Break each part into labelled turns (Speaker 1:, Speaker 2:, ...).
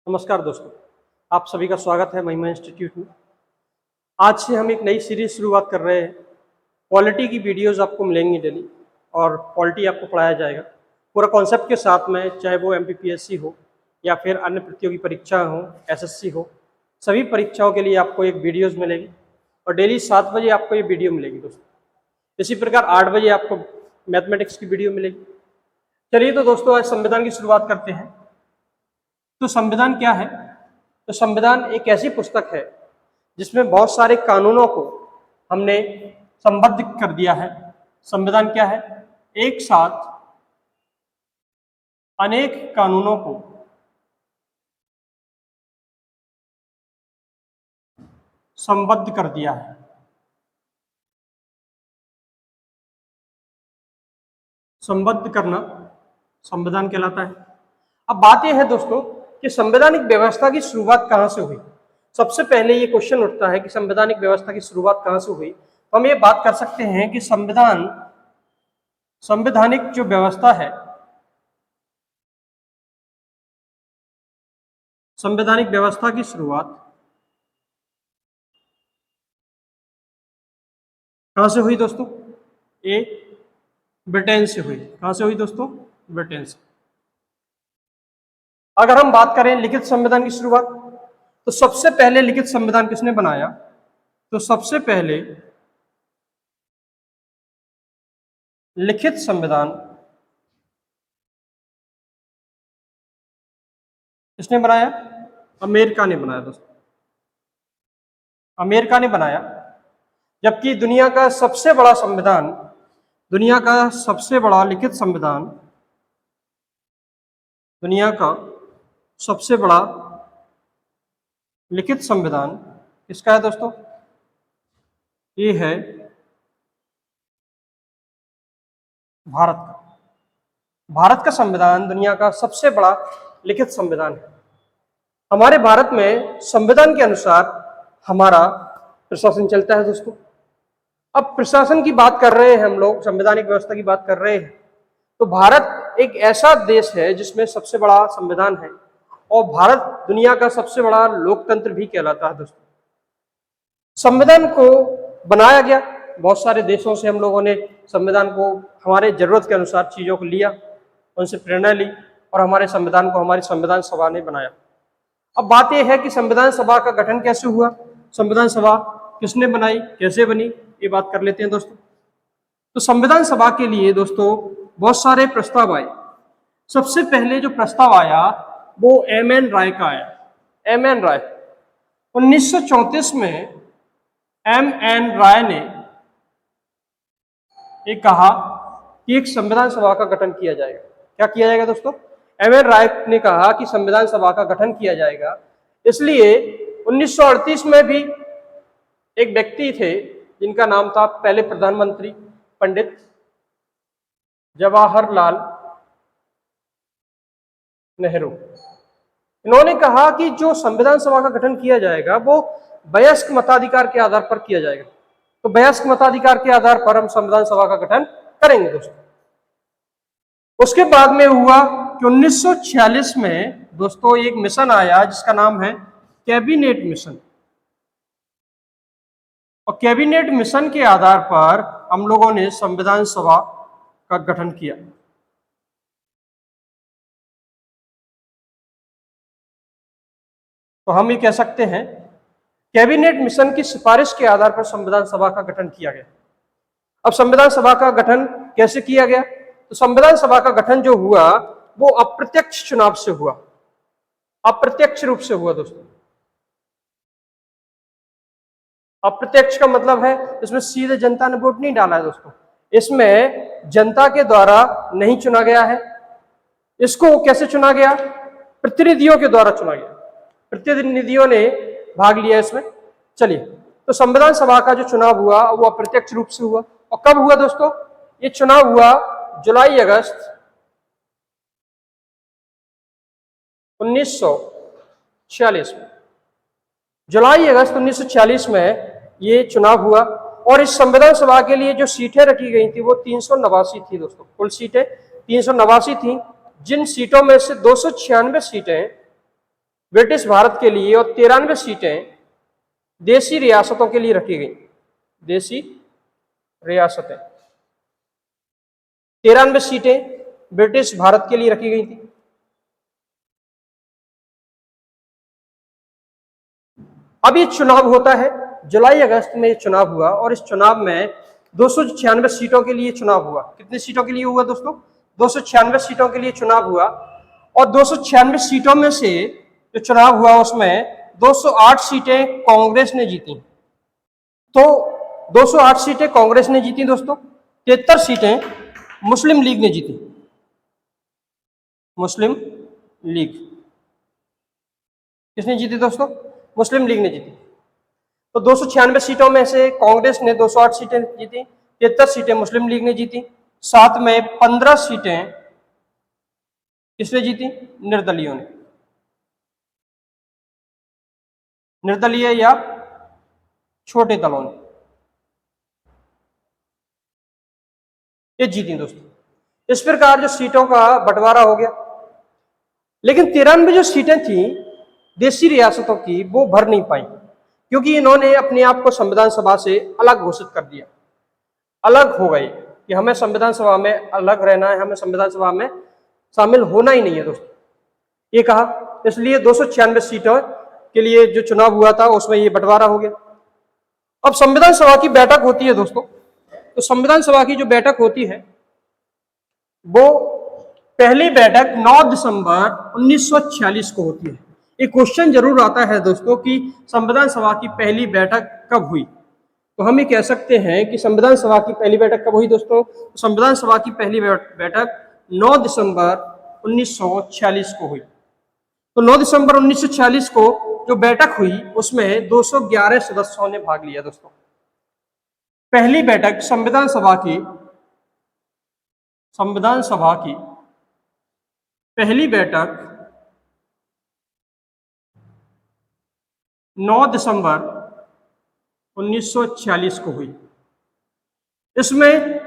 Speaker 1: नमस्कार दोस्तों, आप सभी का स्वागत है महिमा इंस्टीट्यूट में। आज से हम एक नई सीरीज शुरुआत कर रहे हैं। पॉलिटी की वीडियोस आपको मिलेंगी डेली और पॉलिटी आपको पढ़ाया जाएगा पूरा कॉन्सेप्ट के साथ में, चाहे वो एमपीपीएससी हो या फिर अन्य प्रतियोगी परीक्षा हो, एसएससी हो, सभी परीक्षाओं के लिए आपको एक वीडियोज़ मिलेगी और डेली 7 बजे आपको ये वीडियो मिलेगी दोस्तों। इसी प्रकार 8 बजे आपको मैथमेटिक्स की वीडियो मिलेगी। चलिए तो दोस्तों, आज संविधान की शुरुआत करते हैं। तो संविधान क्या है? तो संविधान एक ऐसी पुस्तक है जिसमें बहुत सारे कानूनों को हमने संबद्ध कर दिया है। संविधान क्या है? एक साथ अनेक कानूनों को संबद्ध कर दिया है। संबद्ध करना संविधान कहलाता है। अब बात यह है दोस्तों कि संवैधानिक व्यवस्था की शुरुआत कहाँ से हुई। सबसे पहले ये क्वेश्चन उठता है कि संवैधानिक व्यवस्था की शुरुआत कहाँ से हुई। तो हम ये बात कर सकते हैं कि संवैधानिक जो व्यवस्था है, संवैधानिक व्यवस्था की शुरुआत कहाँ से हुई दोस्तों? ब्रिटेन से हुई। कहाँ से हुई दोस्तों? ब्रिटेन से। अगर हम बात करें लिखित संविधान की शुरुआत, तो सबसे पहले लिखित संविधान किसने बनाया? तो सबसे पहले लिखित संविधान किसने बनाया? अमेरिका ने बनाया दोस्तों। अमेरिका ने बनाया। जबकि दुनिया का सबसे बड़ा संविधान, दुनिया का सबसे बड़ा लिखित संविधान, दुनिया का सबसे बड़ा लिखित संविधान किसका है दोस्तों? ये है भारत का। भारत का संविधान दुनिया का सबसे बड़ा लिखित संविधान है। हमारे भारत में संविधान के अनुसार हमारा प्रशासन चलता है दोस्तों। अब प्रशासन की बात कर रहे हैं हम लोग, संवैधानिक व्यवस्था की बात कर रहे हैं, तो भारत एक ऐसा देश है जिसमें सबसे बड़ा संविधान है और भारत दुनिया का सबसे बड़ा लोकतंत्र भी कहलाता है दोस्तों। संविधान को बनाया गया, बहुत सारे देशों से हम लोगों ने संविधान को हमारे जरूरत के अनुसार चीज़ों को लिया, उनसे प्रेरणा ली और हमारे संविधान को हमारी संविधान सभा ने बनाया। अब बात यह है कि संविधान सभा का गठन कैसे हुआ, संविधान सभा किसने बनाई, कैसे बनी, ये बात कर लेते हैं दोस्तों। तो संविधान सभा के लिए दोस्तों बहुत सारे प्रस्ताव आए। सबसे पहले जो प्रस्ताव आया वो एम.एन. राय का आया। एम.एन. राय 1934 में एम.एन. राय ने ये कहा कि एक संविधान सभा का गठन किया जाएगा। क्या किया जाएगा दोस्तों? एम.एन. राय ने कहा कि संविधान सभा का गठन किया जाएगा। इसलिए 1938 में भी एक व्यक्ति थे जिनका नाम था पहले प्रधानमंत्री पंडित जवाहरलाल नेहरू। इन्होंने कहा कि जो संविधान सभा का गठन किया जाएगा वो वयस्क मताधिकार के आधार पर किया जाएगा। तो वयस्क मताधिकार के आधार पर हम संविधान सभा का गठन करेंगे दोस्तों। उसके बाद में हुआ कि 1946 में दोस्तों एक मिशन आया जिसका नाम है कैबिनेट मिशन, और कैबिनेट मिशन के आधार पर हम लोगों ने संविधान सभा का गठन किया। तो हम ये कह सकते हैं कैबिनेट मिशन की सिफारिश के आधार पर संविधान सभा का गठन किया गया। अब संविधान सभा का गठन कैसे किया गया? तो संविधान सभा का गठन जो हुआ वो अप्रत्यक्ष चुनाव से हुआ, अप्रत्यक्ष रूप से हुआ दोस्तों। अप्रत्यक्ष का मतलब है इसमें सीधे जनता ने वोट नहीं डाला है दोस्तों, इसमें जनता के द्वारा नहीं चुना गया है। इसको कैसे चुना गया? प्रतिनिधियों के द्वारा चुना गया, प्रतिनिधियों ने भाग लिया इसमें। चलिए, तो संविधान सभा का जो चुनाव हुआ वो अप्रत्यक्ष रूप से हुआ। और कब हुआ दोस्तों? ये चुनाव हुआ जुलाई अगस्त 1946 में। जुलाई अगस्त 1946 में ये चुनाव हुआ और इस संविधान सभा के लिए जो सीटें रखी गई थी वो 389 थी दोस्तों। कुल सीटें 389 थी, जिन सीटों में से 296 सीटें ब्रिटिश भारत के लिए और 93 सीटें देशी रियासतों के लिए रखी गई। देशी रियासतें 93 सीटें ब्रिटिश भारत के लिए रखी गई थी। अब ये चुनाव होता है, जुलाई अगस्त में ये चुनाव हुआ और इस चुनाव में 296 सीटों के लिए चुनाव हुआ। कितनी सीटों के लिए हुआ दोस्तों? 296 सीटों के लिए चुनाव हुआ और 296 सीटों में से जो चुनाव हुआ उसमें 208 सीटें कांग्रेस ने जीती। तो 208 सीटें कांग्रेस ने जीती दोस्तों, 73 सीटें मुस्लिम लीग ने जीती। मुस्लिम लीग किसने जीती दोस्तों? मुस्लिम लीग ने जीती। तो 296 सीटों में से कांग्रेस ने 208 सीटें जीती, 73 सीटें मुस्लिम लीग ने जीती, साथ में 15 सीटें किसने जीती? निर्दलीयों ने। निर्दलीय या छोटे दलों ने ये जीती दोस्तों। इस प्रकार जो सीटों का बंटवारा हो गया, लेकिन 93 जो सीटें थी देशी रियासतों की वो भर नहीं पाई, क्योंकि इन्होंने अपने आप को संविधान सभा से अलग घोषित कर दिया, अलग हो गए कि हमें संविधान सभा में अलग रहना है, हमें संविधान सभा में शामिल होना ही नहीं है दोस्तों, ये कहा। इसलिए 296 सीटों के लिए जो चुनाव हुआ था उसमें ये बंटवारा हो गया। अब संविधान सभा की बैठक होती है दोस्तों, तो संविधान सभा की जो बैठक होती है वो पहली बैठक 9 दिसंबर 1946 को होती है। एक क्वेश्चन जरूर आता है दोस्तों कि संविधान सभा की पहली बैठक कब हुई, तो हम ये कह सकते हैं कि संविधान सभा की पहली बैठक कब हुई दोस्तों? संविधान सभा की पहली बैठक 9 दिसंबर 1946 को हुई। तो 9 दिसंबर 1946 को जो बैठक हुई उसमें 211 सदस्यों ने भाग लिया दोस्तों। पहली बैठक संविधान सभा की पहली बैठक 9 दिसंबर 1946 को हुई। इसमें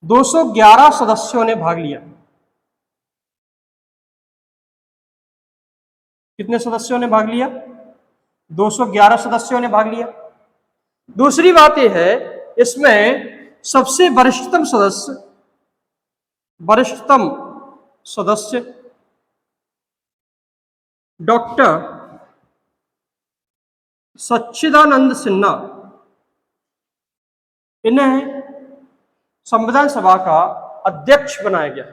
Speaker 1: 211 सदस्यों ने भाग लिया। कितने सदस्यों ने भाग लिया? 211 सदस्यों ने भाग लिया। दूसरी बात यह है, इसमें सबसे वरिष्ठतम सदस्य डॉक्टर सच्चिदानंद सिन्हा, इन्हें संविधान सभा का अध्यक्ष बनाया गया।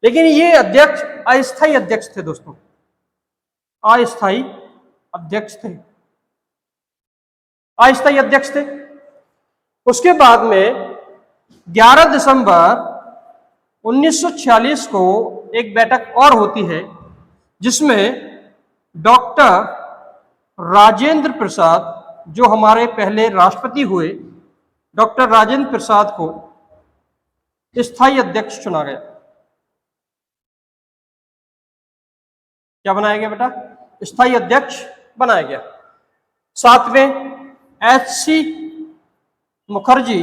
Speaker 1: लेकिन ये अध्यक्ष अस्थायी अध्यक्ष थे दोस्तों, अस्थायी अध्यक्ष थे, अस्थायी अध्यक्ष थे। उसके बाद में 11 दिसंबर 1946 को एक बैठक और होती है जिसमें डॉक्टर राजेंद्र प्रसाद, जो हमारे पहले राष्ट्रपति हुए, डॉक्टर राजेंद्र प्रसाद को स्थायी अध्यक्ष चुना गया। क्या बनाया गया बेटा? स्थायी अध्यक्ष बनाया गया। साथ में HC मुखर्जी,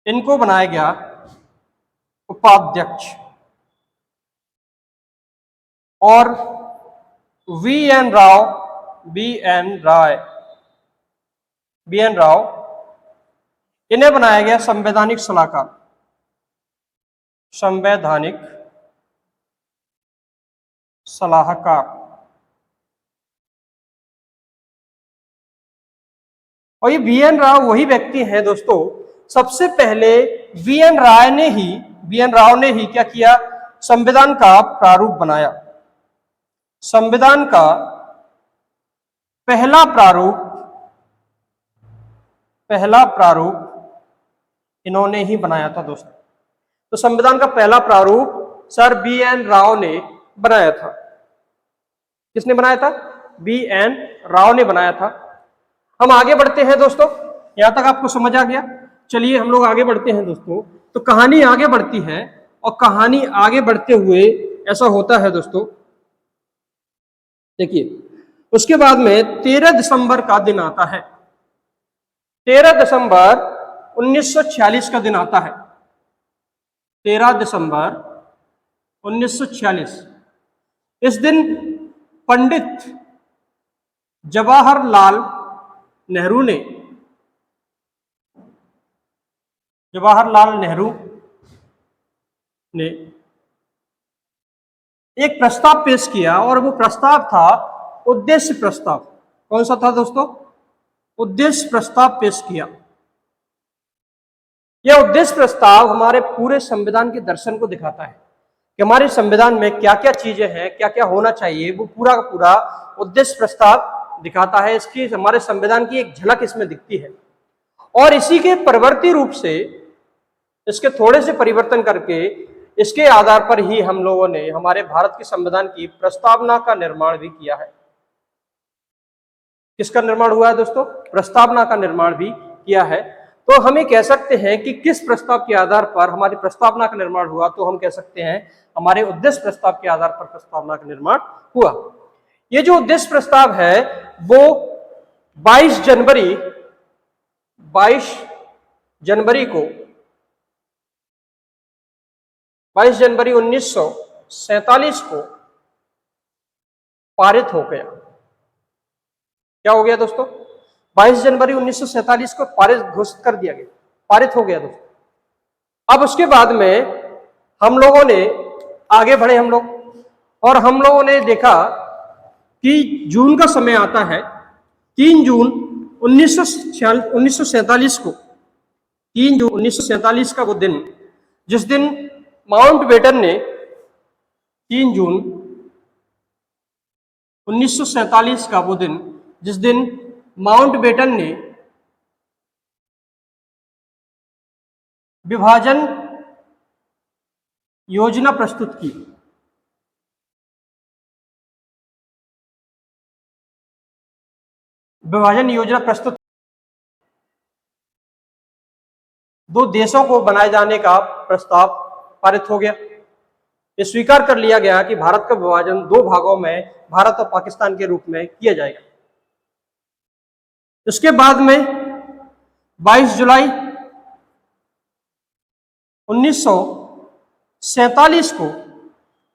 Speaker 1: इनको बनाया गया उपाध्यक्ष, और VN राव इन्हें बनाया गया संवैधानिक सलाहकार। और ये VN राव वही व्यक्ति हैं दोस्तों, सबसे पहले VN राव ने ही क्या किया? संविधान का प्रारूप बनाया। संविधान का पहला प्रारूप इन्होंने ही बनाया था दोस्तों। तो संविधान का पहला प्रारूप सर VN राव ने बनाया था। किसने बनाया था? VN राव ने बनाया था। हम आगे बढ़ते हैं दोस्तों, यहां तक आपको समझ आ गया। चलिए हम लोग आगे बढ़ते हैं दोस्तों। तो कहानी आगे बढ़ती है और कहानी आगे बढ़ते हुए ऐसा होता है दोस्तों, देखिए उसके बाद में 13 दिसंबर का दिन आता है। 13 दिसंबर 1946 का दिन आता है। 13 दिसंबर 1946 इस दिन पंडित जवाहरलाल नेहरू ने एक प्रस्ताव पेश किया और वो प्रस्ताव था उद्देश्य प्रस्ताव। कौन सा था दोस्तों? उद्देश्य प्रस्ताव पेश किया। यह उद्देश्य प्रस्ताव हमारे पूरे संविधान के दर्शन को दिखाता है कि हमारे संविधान में क्या क्या चीजें हैं, क्या क्या होना चाहिए, वो पूरा का पूरा उद्देश्य प्रस्ताव दिखाता है। इसकी हमारे संविधान की एक झलक इसमें दिखती है और इसी के परवर्ती रूप से इसके थोड़े से परिवर्तन करके इसके आधार पर ही हम लोगों ने हमारे भारत के संविधान की प्रस्तावना का निर्माण भी किया है। किसका निर्माण हुआ है दोस्तों? प्रस्तावना का निर्माण भी किया है। तो हम ये कह सकते हैं कि किस प्रस्ताव के आधार पर हमारी प्रस्तावना का निर्माण हुआ, तो हम कह सकते हैं हमारे उद्देश्य प्रस्ताव के आधार पर प्रस्तावना का निर्माण हुआ। ये जो उद्देश्य प्रस्ताव है वो 22 जनवरी 1947 को पारित हो गया। क्या हो गया दोस्तों? 22 जनवरी 1947 को पारित घोषित कर दिया गया, पारित हो गया दोस्तों। अब उसके बाद में हम लोगों ने आगे बढ़े और हम लोगों ने देखा कि जून का समय आता है 3 जून 1947 को, 3 जून 1947 का वो दिन जिस दिन माउंटबेटन ने 3 जून 1947 का वो दिन जिस दिन माउंटबेटन ने विभाजन योजना प्रस्तुत की। विभाजन योजना प्रस्तुत, दो देशों को बनाए जाने का प्रस्ताव पारित हो गया। ये स्वीकार कर लिया गया कि भारत का विभाजन 2 भागों में, भारत और पाकिस्तान के रूप में किया जाएगा। इसके बाद में 22 जुलाई 1947 को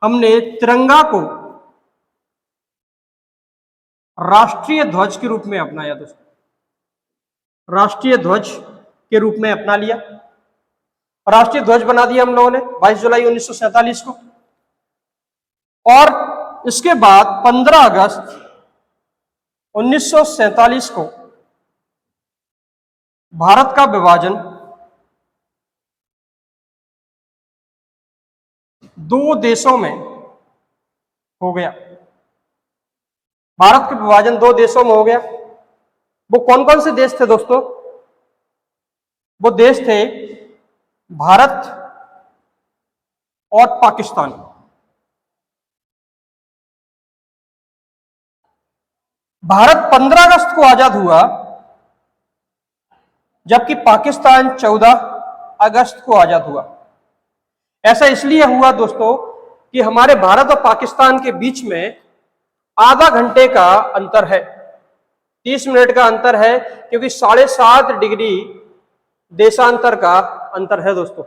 Speaker 1: हमने तिरंगा को राष्ट्रीय ध्वज के रूप में अपनाया दोस्तों। राष्ट्रीय ध्वज के रूप में अपना लिया, राष्ट्रीय ध्वज बना दिया हम लोगों ने 22 जुलाई 1947 को। और इसके बाद 15 अगस्त 1947 को भारत का विभाजन 2 देशों में हो गया। भारत का विभाजन 2 देशों में हो गया। वो कौन कौन से देश थे दोस्तों? वो देश थे भारत और पाकिस्तान। भारत 15 अगस्त को आजाद हुआ, जबकि पाकिस्तान 14 अगस्त को आजाद हुआ। ऐसा इसलिए हुआ दोस्तों कि हमारे भारत और पाकिस्तान के बीच में आधा घंटे का अंतर है, 30 मिनट का अंतर है, क्योंकि 7.5 डिग्री देशांतर का अंतर है दोस्तों।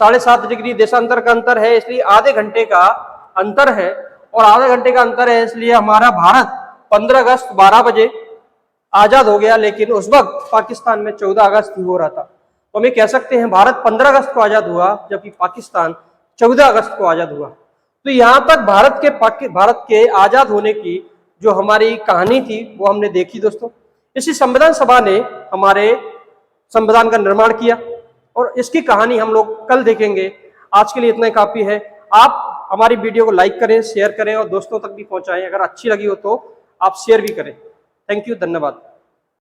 Speaker 1: 7.5 डिग्री देशांतर का अंतर है, इसलिए आधे घंटे का अंतर है। और आधे घंटे का अंतर है इसलिए हमारा भारत 15 अगस्त 12 बजे आजाद हो गया, लेकिन उस वक्त पाकिस्तान में 14 अगस्त ही हो रहा था। तो हम ये कह सकते हैं भारत 15 अगस्त को आजाद हुआ, जबकि पाकिस्तान 14 अगस्त को आजाद हुआ। तो यहां तक भारत के आजाद होने की जो हमारी कहानी थी वो हमने देखी दोस्तों। इसी संविधान सभा ने हमारे संविधान का निर्माण किया और इसकी कहानी हम लोग कल देखेंगे। आज के लिए इतना ही काफी है। आप हमारी वीडियो को लाइक करें, शेयर करें और दोस्तों तक भी पहुंचाएं। अगर अच्छी लगी हो तो आप शेयर भी करें। थैंक यू, धन्यवाद।